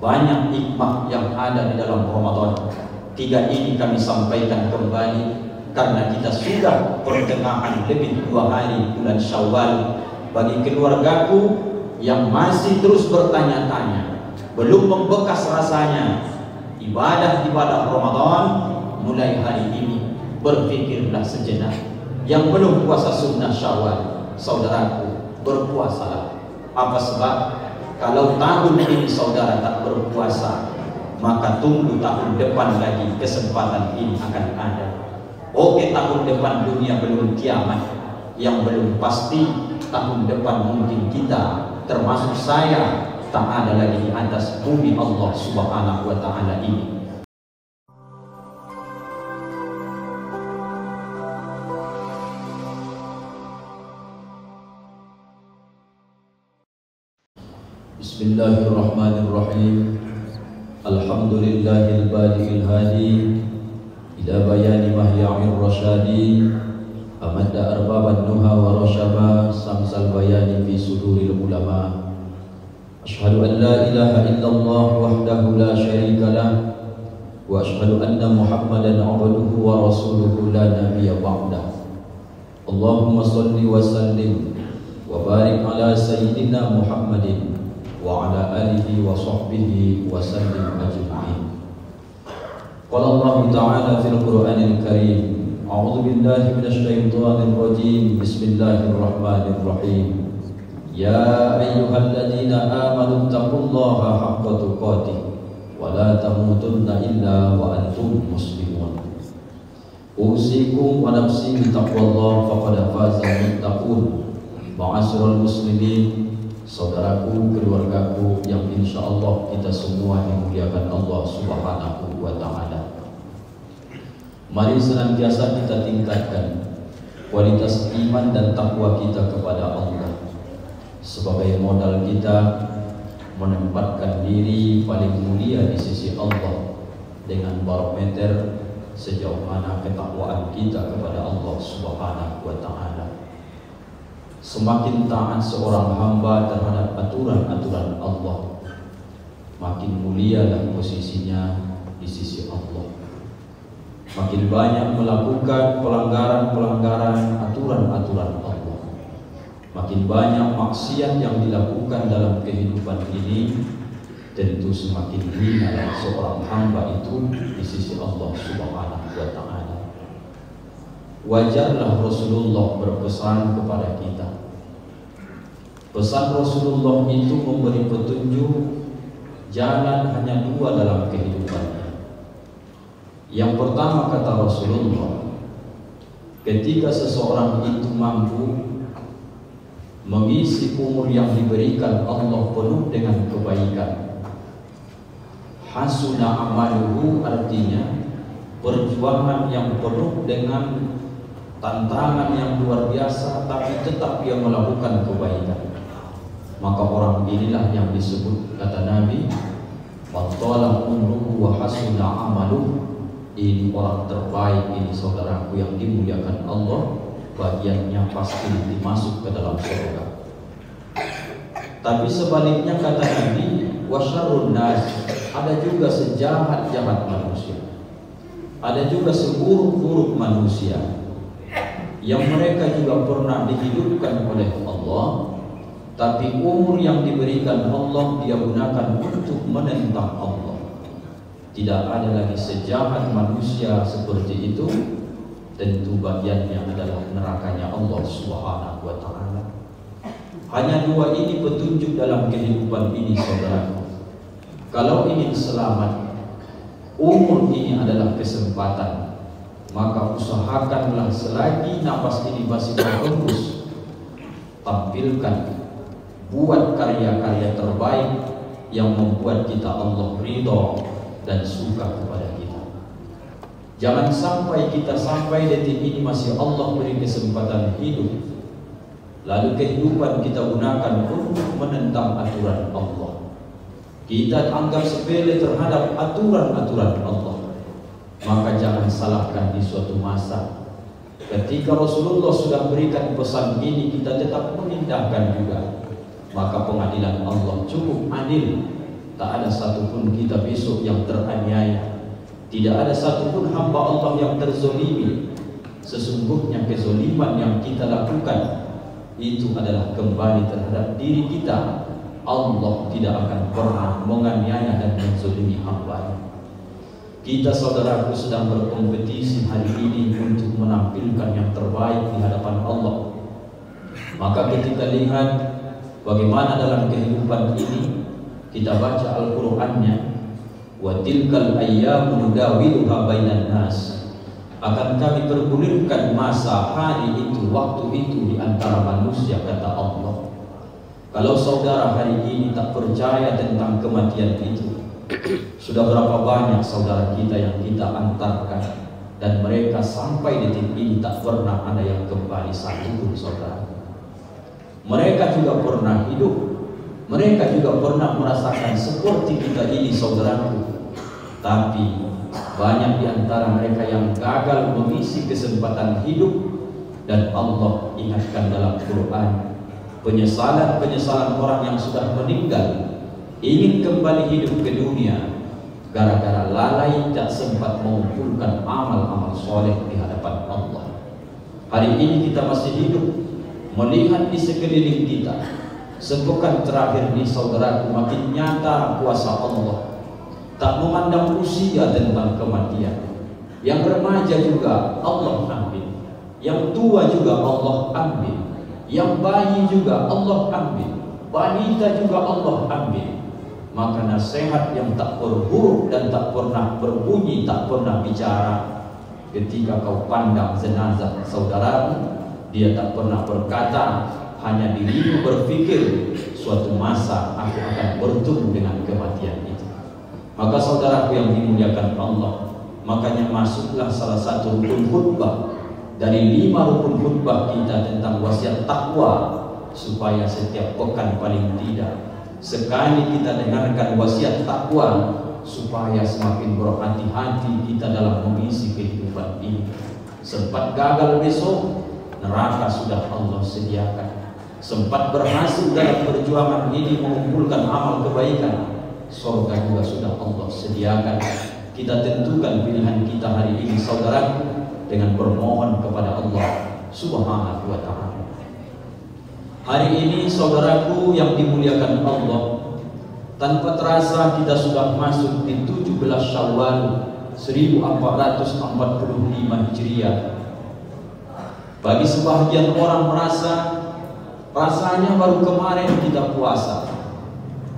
Banyak hikmah yang ada di dalam Ramadan. 3 ini kami sampaikan kembali karena kita sudah pertengahan lebih 2 hari bulan Syawal. Bagi keluargaku yang masih terus bertanya-tanya, belum membekas rasanya ibadah Ramadan, mulai hari ini berpikirlah sejenak. Yang belum puasa sunnah Syawal, saudaraku, berpuasalah. Apa sebab? Kalau tahun ini saudara tak berpuasa, maka tunggu tahun depan lagi, kesempatan ini akan ada. Oke, tahun depan dunia belum kiamat. Yang belum pasti, tahun depan mungkin kita, termasuk saya, tak ada lagi di atas bumi Allah Subhanahu wa ta'ala ini. Bismillahirrahmanirrahim. Alhamdulillahil badi'il hadi ila bayani mahya'ir rasyadi amadda arbaban nuha wa rasyaba samsal bayani fi suduril ulama. Ashhadu an la ilaha illallah wahdahu la syarika lah wa ashhadu anna Muhammadan abduhu wa rasuluhu la nabiyya ba'dah. Allahumma salli wa sallim wa barik ala sayyidina Muhammadin wa ala alihi wa sahbihi wa sallim ajma'in. Qala Allah ta'ala fil Qur'anil Karim, a'udzu billahi minasy syaithanir rajim. Bismillahirrahmanirrahim. Ya ayyuhalladzina amanu taqullaha haqqa tuqatih wa la tamutunna illa wa antum muslimun. Usikum wa nafsi bi taqwallah faqad faza muttaqun. Ma'asyiral muslimin, saudaraku, keluargaku yang insya Allah kita semua dimuliakan Allah Subhanahu wa ta'ala. Mari senantiasa kita tingkatkan kualitas iman dan takwa kita kepada Allah sebagai modal kita menempatkan diri paling mulia di sisi Allah dengan barometer sejauh mana ketakwaan kita kepada Allah Subhanahu wa ta'ala. Semakin taat seorang hamba terhadap aturan-aturan Allah, makin mulialah posisinya di sisi Allah. Makin banyak melakukan pelanggaran-pelanggaran aturan-aturan Allah, makin banyak maksiat yang dilakukan dalam kehidupan ini, tentu semakin hina seorang hamba itu di sisi Allah Subhanahu wa ta'ala. Wajarlah Rasulullah berpesan kepada kita. Pesan Rasulullah itu memberi petunjuk jalan hanya 2 dalam kehidupannya. Yang pertama, kata Rasulullah, ketika seseorang itu mampu mengisi umur yang diberikan Allah penuh dengan kebaikan, hasuna amaluhu, artinya perjuangan yang penuh dengan tantangan yang luar biasa, tapi tetap dia melakukan kebaikan, maka orang inilah yang disebut, kata Nabi, wattalah umruhu wa hasuna amaluh. Ini orang terbaik, ini saudaraku yang dimuliakan Allah, bagiannya pasti dimasuk ke dalam surga. Tapi sebaliknya, kata Nabi, wasyarrun nas, ada juga sejahat-jahat manusia, ada juga seburuk-buruk manusia yang mereka juga pernah dihidupkan oleh Allah, tapi umur yang diberikan Allah dia gunakan untuk menentang Allah. Tidak ada lagi sejahat manusia seperti itu, tentu bagiannya adalah nerakanya Allah Subhanahu wa ta'ala. Hanya 2 ini petunjuk dalam kehidupan ini, saudara. Kalau ingin selamat, umur ini adalah kesempatan, maka usahakanlah selagi nafas ini masih berhembus, tampilkan, buat karya-karya terbaik yang membuat kita Allah ridho dan suka kepada kita. Jangan sampai kita sampai detik ini masih Allah beri kesempatan hidup, lalu kehidupan kita gunakan untuk menentang aturan Allah. Kita anggap sepele terhadap aturan-aturan Allah. Maka jangan salahkan di suatu masa ketika Rasulullah sudah berikan pesan ini, kita tetap mengindahkan juga, maka pengadilan Allah cukup adil. tak ada satupun kita besok yang teraniaya. Tidak ada satupun hamba Allah yang terzolimi. Sesungguhnya kezoliman yang kita lakukan itu adalah kembali terhadap diri kita. Allah tidak akan pernah menganiaya dan menzolimi hamba. Kita saudaraku sedang berkompetisi hari ini untuk menampilkan yang terbaik di hadapan Allah. Maka ketika lihat bagaimana dalam kehidupan ini, kita baca Al-Qur'annya, wa tilkal ayyamu nudawiluha bainan nas. Akan kami pergulirkan masa hari itu, waktu itu di antara manusia, kata Allah. Kalau saudara hari ini tak percaya tentang kematian itu, sudah berapa banyak saudara kita yang kita antarkan dan mereka sampai detik ini tak pernah ada yang kembali satupun saudara. Mereka juga pernah hidup, mereka juga pernah merasakan seperti kita ini saudaraku. Tapi banyak di antara mereka yang gagal mengisi kesempatan hidup, dan Allah ingatkan dalam Quran penyesalan orang yang sudah meninggal ingin kembali hidup ke dunia gara-gara lalai tak sempat mengumpulkan amal-amal soleh di hadapan Allah. Hari ini kita masih hidup, melihat di sekeliling kita. Sepekan terakhir ini saudaraku makin nyata kuasa Allah. Tak memandang usia tentang kematian. Yang remaja juga Allah ambil, yang tua juga Allah ambil, yang bayi juga Allah ambil, wanita juga Allah ambil. Maka nasihat yang tak berhuruf dan tak pernah berbunyi, tak pernah bicara, ketika kau pandang jenazah saudaramu, dia tak pernah berkata, hanya dirimu berpikir suatu masa aku akan bertemu dengan kematian itu. Maka saudaraku yang dimuliakan Allah, makanya masuklah salah satu rukun khutbah dari 5 rukun khutbah kita tentang wasiat takwa, supaya setiap pekan paling tidak sekali kita dengarkan wasiat takwa, supaya semakin berhati-hati kita dalam mengisi kehidupan ini. Sempat gagal besok, neraka sudah Allah sediakan. Sempat berhasil dalam perjuangan ini mengumpulkan amal kebaikan, surga juga sudah Allah sediakan. Kita tentukan pilihan kita hari ini saudaraku dengan bermohon kepada Allah Subhanahu wa ta'ala. Hari ini saudaraku yang dimuliakan Allah, tanpa terasa kita sudah masuk di 17 Syawal 1445 Hijriah. Bagi sebahagian orang rasanya baru kemarin kita puasa.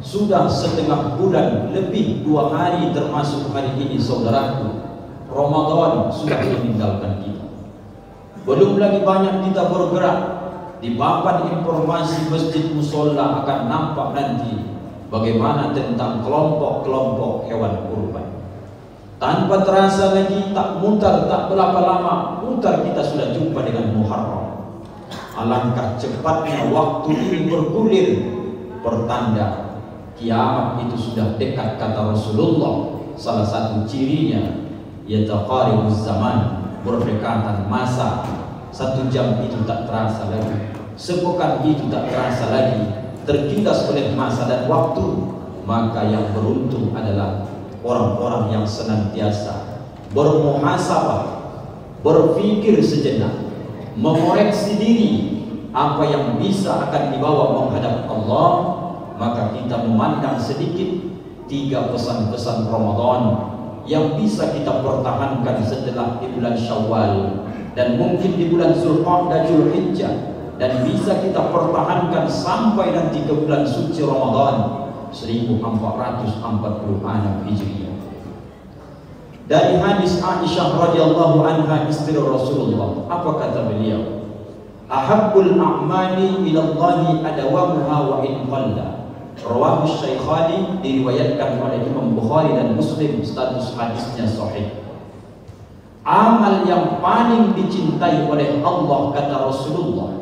Sudah setengah bulan lebih 2 hari termasuk hari ini saudaraku, Ramadan sudah meninggalkan kita. Belum lagi banyak kita bergerak di papan informasi masjid musola, akan nampak nanti bagaimana tentang kelompok-kelompok hewan kurban. Tanpa terasa lagi, tak mutar, tak berapa lama mutar kita sudah jumpa dengan Muharram. Alangkah cepatnya waktu ini bergulir, pertanda kiamat itu sudah dekat, kata Rasulullah. Salah satu cirinya yataqaribuz zaman, berdekatan masa. 1 jam itu tak terasa lagi, sepekan itu tak terasa lagi, tertindas oleh masa dan waktu. Maka yang beruntung adalah orang-orang yang senantiasa bermuhasabah, berpikir sejenak, mengoreksi diri apa yang bisa akan dibawa menghadap Allah. Maka kita memandang sedikit 3 pesan-pesan Ramadan yang bisa kita pertahankan setelah di bulan Syawal dan mungkin di bulan Zulqa'dah, Zulhijjah, dan bisa kita pertahankan sampai nanti ke bulan suci Ramadan 1446 Hijriah. Dari hadis Aisyah radhiyallahu anha, istri Rasulullah, apa kata beliau? Ahabbul a'mali ilallahi adawamuha wa in qalla. Rawahu Syaikhani, diriwayatkan oleh Imam Bukhari dan Muslim, status hadisnya sahih. Amal yang paling dicintai oleh Allah, kata Rasulullah,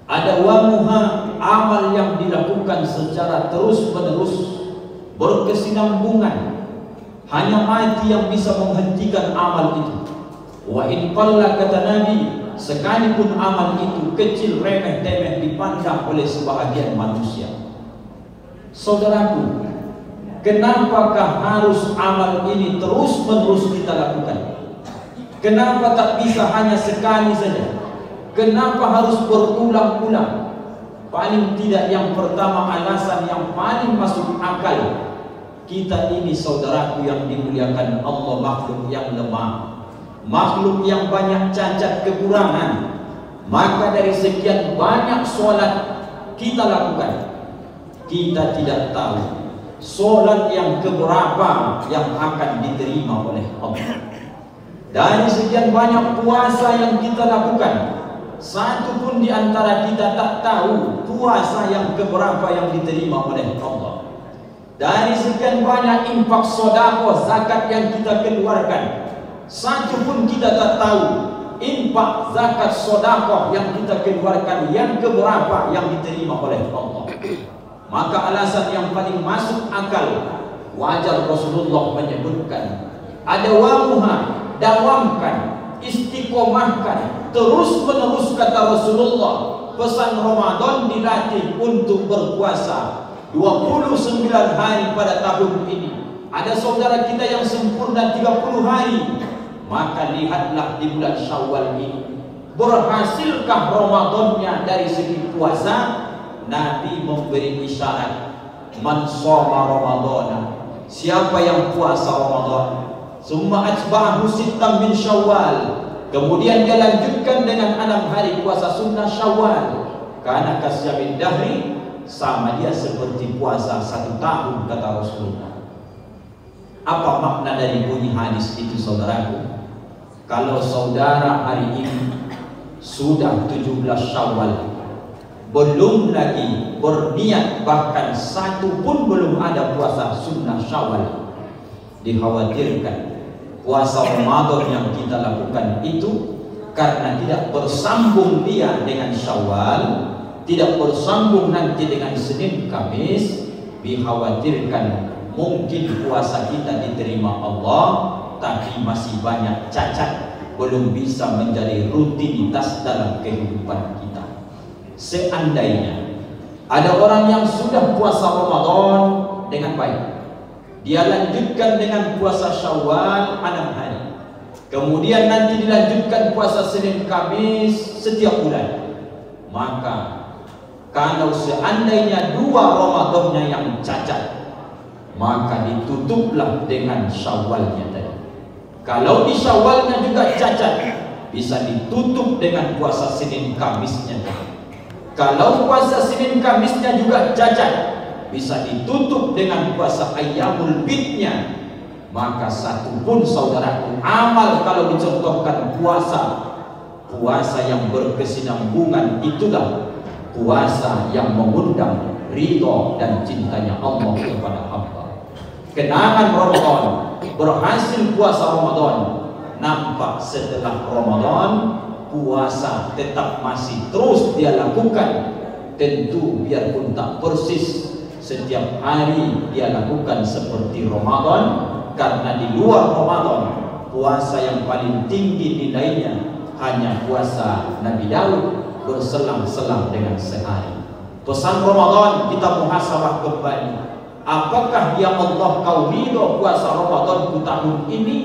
adawamuha, amal yang dilakukan secara terus-menerus, berkesinambungan. Hanya mati yang bisa menghentikan amal itu. Wa in qalla, kata Nabi, sekalipun amal itu kecil, remeh-temeh dipandang oleh sebahagian manusia. Saudaraku, Kenapakah harus amal ini terus-menerus kita lakukan? Kenapa tak bisa hanya sekali saja? Kenapa harus berulang-ulang? Paling tidak yang pertama, alasan yang paling masuk akal, kita ini saudaraku yang dimuliakan Allah, makhluk yang lemah, makhluk yang banyak cacat kekurangan. Maka dari sekian banyak solat kita lakukan, kita tidak tahu solat yang keberapa yang akan diterima oleh Allah. Dari sekian banyak puasa yang kita lakukan, satu pun di antara kita tak tahu puasa yang keberapa yang diterima oleh Allah. Dari sekian banyak infak, sedekah, zakat yang kita keluarkan, satu pun kita tak tahu infak, zakat, sedekah yang kita keluarkan yang keberapa yang diterima oleh Allah. Maka alasan yang paling masuk akal, wajar Rasulullah menyebutkan, adawamuha, dawamkan, istiqomahkan, terus menerus, kata Rasulullah. Pesan Ramadan dilatih untuk berpuasa 29 hari pada tahun ini. Ada saudara kita yang sempurna 30 hari. Maka lihatlah di bulan Syawal ini, berhasilkah Ramadannya dari segi puasa? Nabi memberi isyarat, man shoma Ramadana, siapa yang puasa Ramadan, summa atba'ahu sittan min Syawal, kemudian dia lanjutkan dengan 6 hari puasa sunnah Syawal, karena kasyamin dahri, sama dia seperti puasa 1 tahun, kata Rasulullah. Apa makna dari bunyi hadis itu, saudaraku? Kalau saudara hari ini sudah 17 Syawal, belum lagi berniat, bahkan satu pun belum ada puasa sunnah Syawal, dikhawatirkan puasa Ramadan yang kita lakukan itu karena tidak bersambung dia dengan Syawal, tidak bersambung nanti dengan Senin Kamis, dikhawatirkan mungkin puasa kita diterima Allah, tapi masih banyak cacat, belum bisa menjadi rutinitas dalam kehidupan kita. Seandainya ada orang yang sudah puasa Ramadan dengan baik, dia lanjutkan dengan puasa Syawal 6 hari, kemudian nanti dilanjutkan puasa Senin Kamis setiap bulan, maka kalau seandainya 2 Ramadannya yang cacat, maka ditutuplah dengan Syawalnya tadi. Kalau di Syawalnya juga cacat, bisa ditutup dengan puasa Senin Kamisnya tadi. Kalau puasa Senin Kamisnya juga cacat, bisa ditutup dengan puasa Ayyamul Bidnya. Maka satu pun saudaraku amal, kalau dicontohkan puasa yang berkesinambungan, itulah puasa yang mengundang ridho dan cintanya Allah kepada hamba. Kenangan Ramadan, berhasil puasa Ramadan, nampak setelah Ramadan puasa tetap masih terus dia lakukan. Tentu biarpun tak persis setiap hari dia lakukan seperti Ramadan, karena di luar Ramadan puasa yang paling tinggi nilainya hanya puasa Nabi Daud, berselang-selang dengan sehari. Pesan Ramadan kita muhasabah kembali, apakah ya Allah kau ridho puasa Ramadan tahun ini?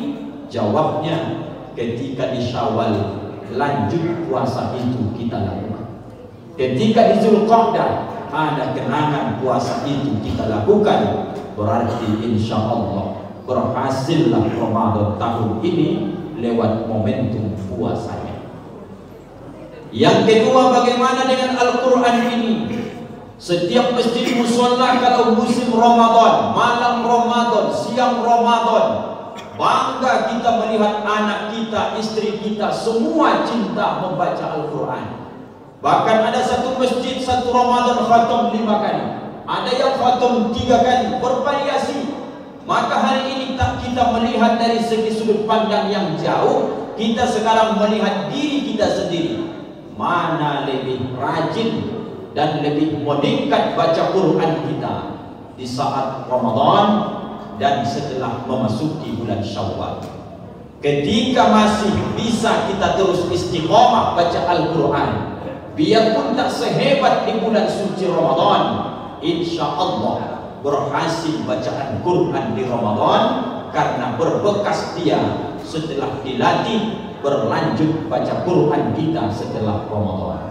Jawabnya, ketika di Syawal lanjut puasa itu kita lakukan. Ketika di Zulqa'dah ada kenangan puasa itu kita lakukan, berarti insya Allah berhasillah Ramadan tahun ini lewat momentum puasanya. Yang kedua, bagaimana dengan Al-Quran ini? Setiap masjid mushola kalau musim Ramadan, malam Ramadan, siang Ramadan, bangga kita melihat anak kita, istri kita, semua cinta membaca Al-Quran. Bahkan ada satu masjid satu Ramadan khatam 5 kali, ada yang khatam 3 kali, bervariasi. Maka hari ini tak kita melihat dari segi sudut pandang yang jauh, kita sekarang melihat diri kita sendiri, mana lebih rajin dan lebih meningkat baca Quran kita di saat Ramadan dan setelah memasuki bulan Syawal. Ketika masih bisa kita terus istiqomah baca Al-Quran, biarpun tak sehebat di bulan suci Ramadan, insya Allah berhasil bacaan Quran di Ramadan karena berbekas dia setelah dilatih berlanjut baca Quran kita setelah Ramadan.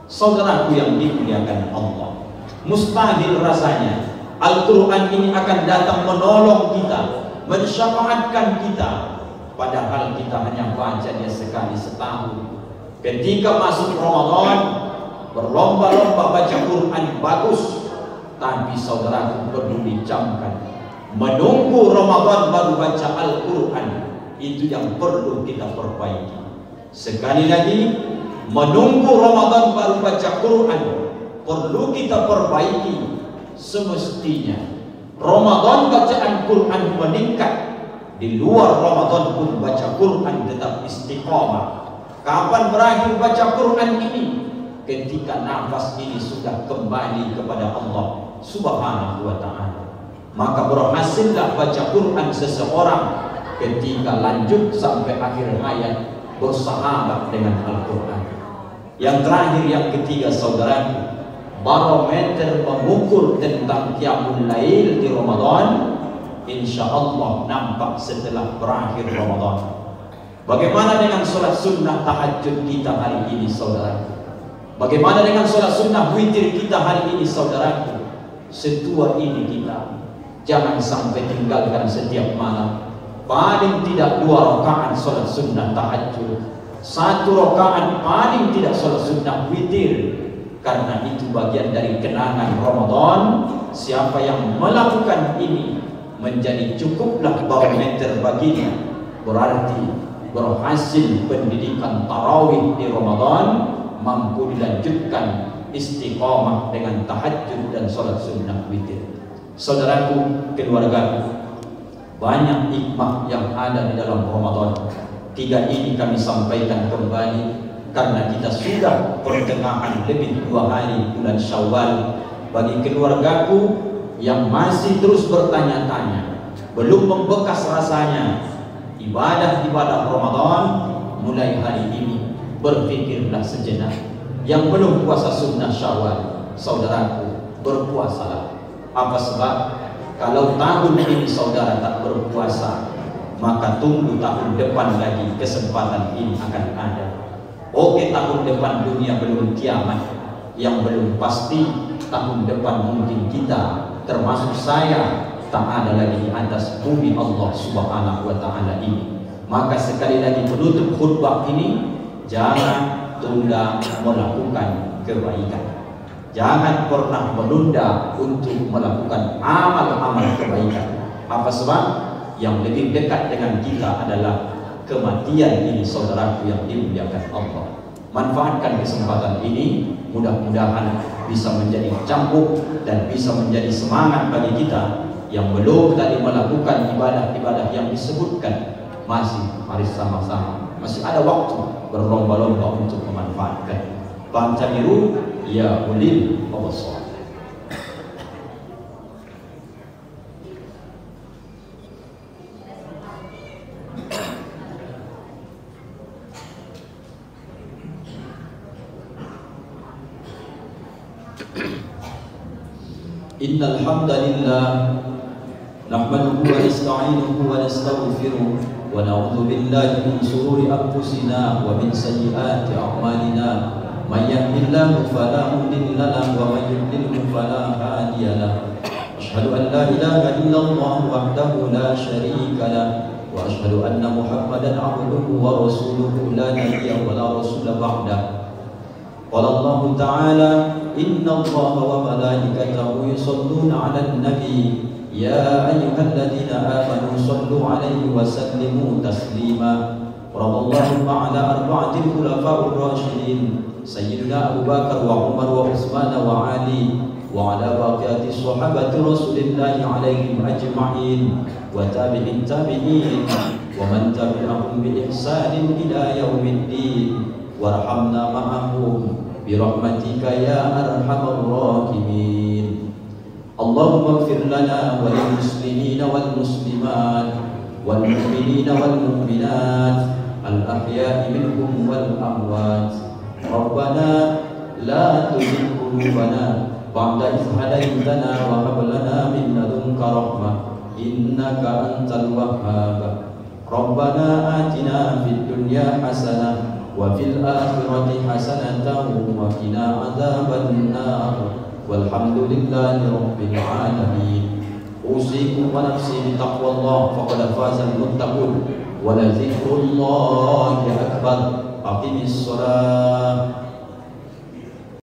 Saudaraku yang dimuliakan Allah, mustahil rasanya Al-Quran ini akan datang menolong kita, mensyafaatkan kita, padahal kita hanya baca dia sekali setahun. Ketika masuk Ramadan, berlomba-lomba baca Quran bagus, tapi saudaraku perlu dicamkan, menunggu Ramadan baru baca Al-Quran, itu yang perlu kita perbaiki. Sekali lagi, menunggu Ramadan baru baca Quran perlu kita perbaiki. Semestinya Ramadan bacaan Quran meningkat, di luar Ramadan pun baca Quran tetap istiqamah. Kapan berakhir baca Quran ini? Ketika nafas ini sudah kembali kepada Allah Subhanahu wa ta'ala. Maka berhasillah baca Quran seseorang ketika lanjut sampai akhir hayat bersahabat dengan Al-Quran. Yang terakhir, yang ketiga saudaraku, barometer mengukur tentang qiyamul lail di Ramadan insya Allah nampak setelah berakhir Ramadan. Bagaimana dengan sholat sunnah tahajud kita hari ini saudaraku? Bagaimana dengan sholat sunnah witir kita hari ini saudaraku? Setua ini kita jangan sampai tinggalkan setiap malam. Paling tidak 2 rakaat sholat sunnah tahajud, 1 rakaat paling tidak sholat sunnah witir, karena itu bagian dari kenangan Ramadan. Siapa yang melakukan ini menjadi cukuplah barometer baginya, berarti berhasil pendidikan tarawih di Ramadan, mampu dilanjutkan istiqamah dengan tahajud dan sholat sunnah witir. Saudaraku, keluargaku, banyak hikmah yang ada di dalam Ramadan. 3 ini kami sampaikan kembali karena kita sudah pertengahan lebih 2 hari bulan Syawal. Bagi keluargaku yang masih terus bertanya-tanya, belum membekas rasanya ibadah-ibadah Ramadan, mulai hari ini berpikirlah sejenak. Yang belum puasa sunnah Syawal, saudaraku, berpuasalah. Apa sebab? Kalau tahun ini saudara tak berpuasa, maka tunggu tahun depan lagi, kesempatan ini akan ada. Oke, tahun depan dunia belum kiamat, yang belum pasti tahun depan mungkin kita, termasuk saya, tak ada lagi di atas bumi Allah Subhanahu wa ta'ala ini. Maka sekali lagi penutup khutbah ini, jangan tunda melakukan kebaikan. Jangan pernah menunda untuk melakukan amal-amal kebaikan. Apa sebab? Yang lebih dekat dengan kita adalah kematian ini saudaraku yang dimuliakan Allah. Manfaatkan kesempatan ini, mudah-mudahan bisa menjadi cambuk dan bisa menjadi semangat bagi kita yang belum tadi melakukan ibadah-ibadah yang disebutkan. Mari sama-sama, masih ada waktu berlomba-lomba untuk memanfaatkan. Fa'tabiru ya ulil absar. Innal hamdalillah nahmaduhu wa nasta'inuhu wa nastaghfiruh wa na'udzu billahi min shururi anfusina wa min sayyiati a'malina. Man yahdihillahu fala mudilla lahu wa man yudlilhu fala hadiya lahu. Asyhadu an la ilaha illallah wahdahu la syarika lahu wa asyhadu anna Muhammadan 'abduhu wa rasuluhu la nabiyya wa la rasula ba'dahu. Qala Allah Ta'ala, inna Allaha wa malaikatahu yusholluna 'alan nabi ya ayyuhalladzina amanu shallu 'alaihi wa sallimu taslima. Radallahu ta'ala arba'atil khulafa'ur rasyidin Sayyidina Abu Bakar wa Umar wa Utsman wa Ali wa ala baqiyati sahabati Rasulillahi alaihim ajma'in wa tabi'in tabi'in wa man tabi'ahum bi ihsanin ila yaumiddin warhamna ma'ahum bi rahmatika ya arhamar rahimin. Allahumma ighfir lana wa lil muslimina wal muslimat wal mu'minina wal mu'minat al ahya'i minhum wal amwat. Rabbana la tuzigh qulubana ba'da idh hadaitana wa hab lana min ladunka rahmah innaka antal wahhab. Rabbana atina fid dunya hasanah wa fil akhirati hasanatan wa qina adzaban nar. Walhamdulillahi rabbil alamin. Usikum wa nafsi bi taqwallah faqad fazal muttaqun wa la dzikrullahi akbar. Aqimis shalah.